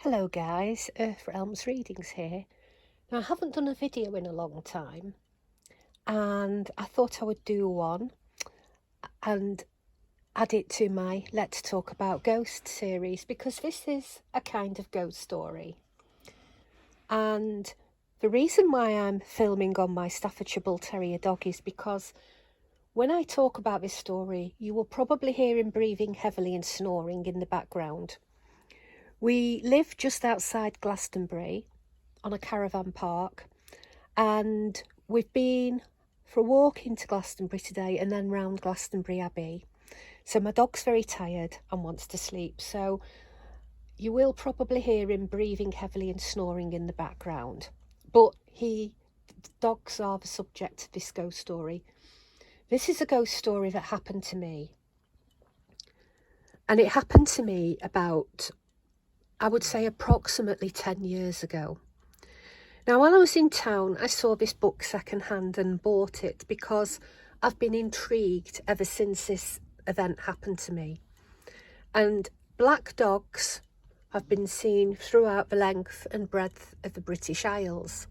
Hello guys, Earth Realms Readings here. Now I haven't done a video in a long time and I thought I would do one and add it to my Let's Talk About Ghost series because this is a kind of ghost story. And the reason why I'm filming on my Staffordshire Bull Terrier dog is because when I talk about this story you will probably hear him breathing heavily and snoring in the background. We live just outside Glastonbury on a caravan park, and we've been for a walk into Glastonbury today and then round Glastonbury Abbey. So my dog's very tired and wants to sleep, so you will probably hear him breathing heavily and snoring in the background. But dogs are the subject of this ghost story. This is a ghost story that happened to me. And it happened to me about, I would say, approximately 10 years ago. Now, while I was in town, I saw this book secondhand and bought it because I've been intrigued ever since this event happened to me. And black dogs have been seen throughout the length and breadth of the British Isles.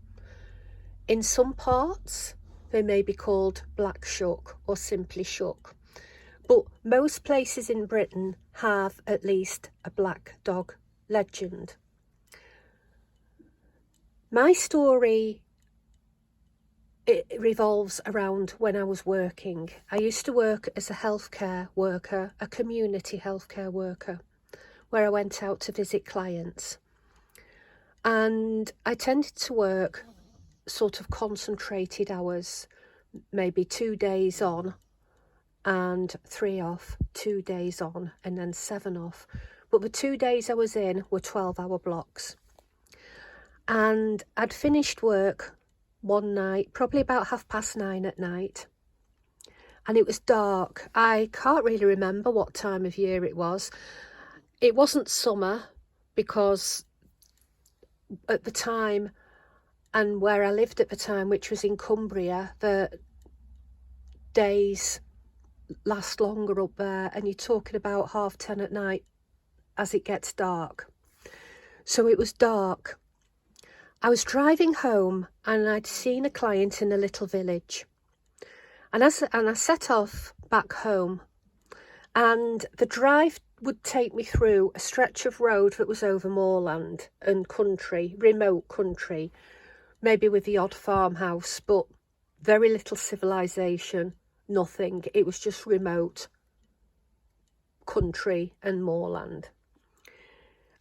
In some parts, they may be called black shuck or simply shuck, but most places in Britain have at least a black dog legend. My story, it revolves around when I was working. I used to work as a healthcare worker, a community healthcare worker, where I went out to visit clients. And I tended to work sort of concentrated hours, maybe 2 days on and 3 off, 2 days on and then 7 off. But the 2 days I was in were 12-hour blocks. And I'd finished work one night, probably about 9:30 at night, and it was dark. I can't really remember what time of year it was. It wasn't summer, because at the time and where I lived at the time, which was in Cumbria, the days last longer up there, and you're talking about 10:30 at night as it gets dark. So it was dark. I was driving home and I'd seen a client in a little village, and I set off back home, and the drive would take me through a stretch of road that was over moorland and country, remote country, maybe with the odd farmhouse, but very little civilization, nothing. It was just remote country and moorland.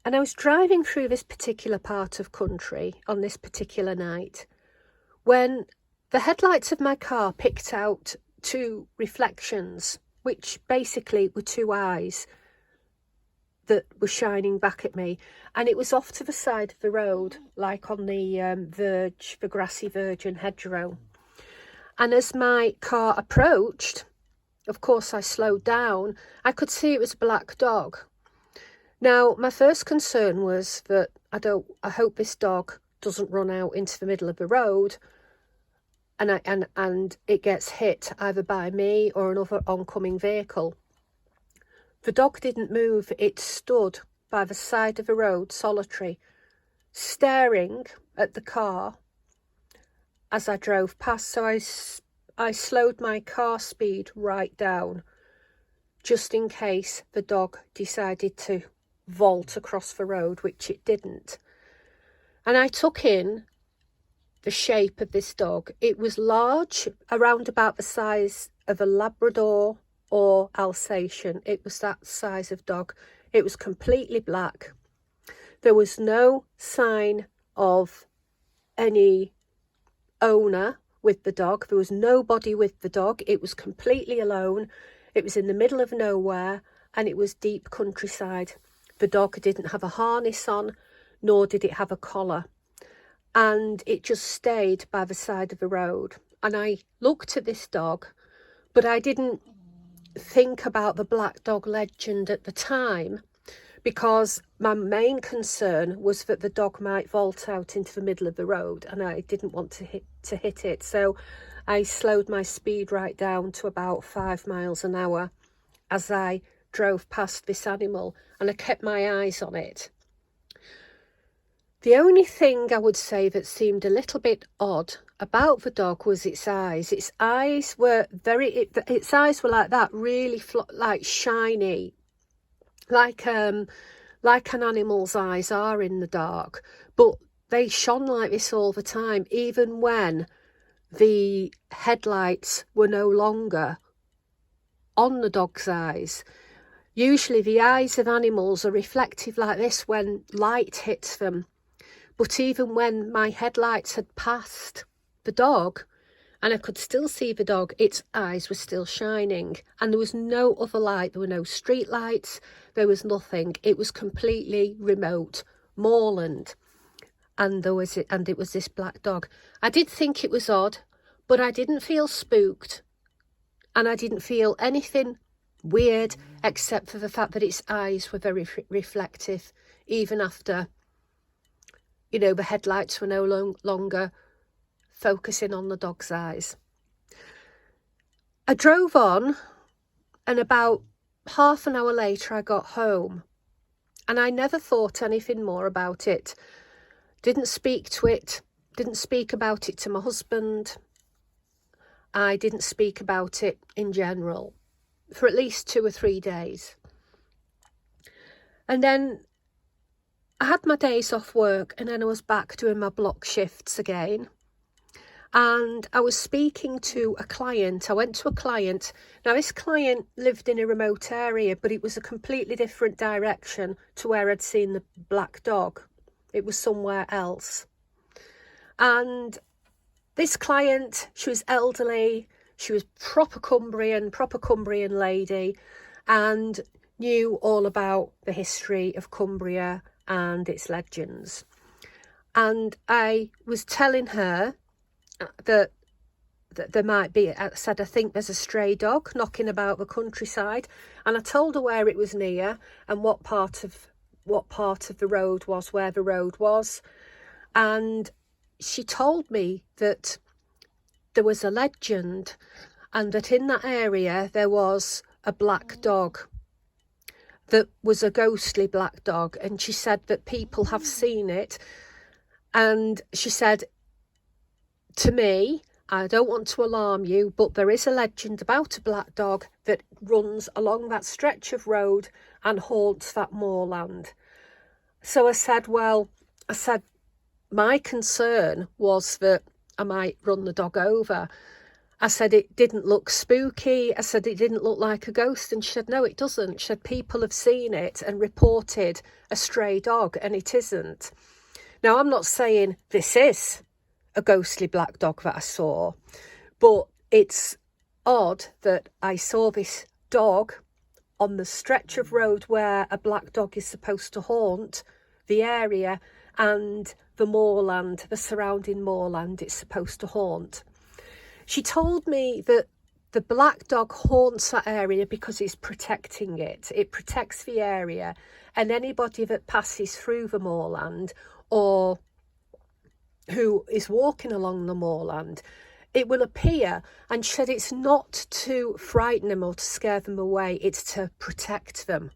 And I was driving through this particular part of country on this particular night when the headlights of my car picked out two reflections, which basically were two eyes that were shining back at me. And it was off to the side of the road, like on the grassy verge and hedgerow. And as my car approached, of course I slowed down. I could see it was a black dog. Now, my first concern was that I hope this dog doesn't run out into the middle of the road and it gets hit either by me or another oncoming vehicle. The dog didn't move. It stood by the side of the road, solitary, staring at the car as I drove past. So I slowed my car speed right down, just in case the dog decided to vault across the road, which it didn't. And I took in the shape of this dog. It was large, around about the size of a Labrador or Alsatian. It was that size of dog. It was completely black. There was no sign of any owner with the dog. There was nobody with the dog. It was completely alone. It was in the middle of nowhere, and it was deep countryside. The dog didn't have a harness on, nor did it have a collar. And it just stayed by the side of the road. And I looked at this dog, but I didn't think about the black dog legend at the time, because my main concern was that the dog might vault out into the middle of the road, and I didn't want to hit it. So I slowed my speed right down to about 5 miles an hour as I drove past this animal, and I kept my eyes on it. The only thing I would say that seemed a little bit odd about the dog was its eyes. Its eyes were like that, really like shiny, like an animal's eyes are in the dark, but they shone like this all the time, even when the headlights were no longer on the dog's eyes. Usually the eyes of animals are reflective like this when light hits them. But even when my headlights had passed the dog and I could still see the dog, its eyes were still shining. And there was no other light. There were no street lights. There was nothing. It was completely remote moorland. And it was this black dog. I did think it was odd, but I didn't feel spooked. And I didn't feel anything weird, except for the fact that its eyes were very reflective, even after, you know, the headlights were no longer focusing on the dog's eyes. I drove on, and about half an hour later I got home, and I never thought anything more about it. Didn't speak to it, didn't speak about it to my husband. I didn't speak about it in general for at least 2 or 3 days. And then I had my days off work, and then I was back doing my block shifts again. And I was speaking to a client. I went to a client. Now, this client lived in a remote area, but it was a completely different direction to where I'd seen the black dog. It was somewhere else. And this client, she was elderly. She was proper Cumbrian lady, and knew all about the history of Cumbria and its legends. And I was telling her that there might be, I said, I think there's a stray dog knocking about the countryside, and I told her where it was near and what part of the road was, where the road was. And she told me that there was a legend, and that in that area there was a black dog that was a ghostly black dog. And she said that people have seen it. And she said to me, I don't want to alarm you, but there is a legend about a black dog that runs along that stretch of road and haunts that moorland. So I said, my concern was that I might run the dog over. I said it didn't look spooky. I said it didn't look like a ghost. And she said, no, it doesn't. She said people have seen it and reported a stray dog, and it isn't. Now, I'm not saying this is a ghostly black dog that I saw, but it's odd that I saw this dog on the stretch of road where a black dog is supposed to haunt the area, and the moorland, the surrounding moorland it's supposed to haunt. She told me that the black dog haunts that area because it's protecting it. It protects the area, and anybody that passes through the moorland or who is walking along the moorland, it will appear. And she said it's not to frighten them or to scare them away, it's to protect them.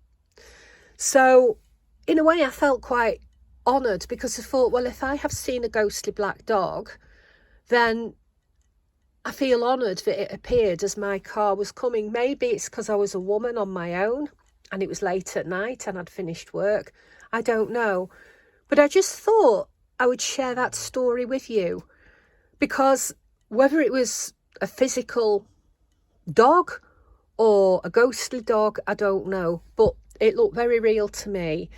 So in a way I felt quite honoured, because I thought, well, if I have seen a ghostly black dog, then I feel honoured that it appeared as my car was coming. Maybe it's because I was a woman on my own and it was late at night and I'd finished work. I don't know. But I just thought I would share that story with you, because whether it was a physical dog or a ghostly dog, I don't know, but it looked very real to me.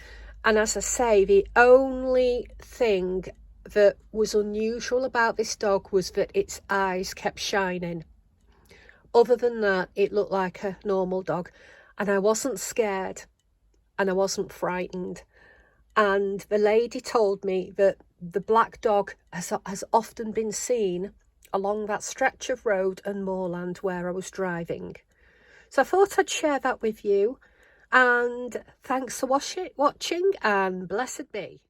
And as I say, the only thing that was unusual about this dog was that its eyes kept shining. Other than that, it looked like a normal dog. And I wasn't scared and I wasn't frightened. And the lady told me that the black dog has often been seen along that stretch of road and moorland where I was driving. So I thought I'd share that with you. And thanks for watching, and blessed be.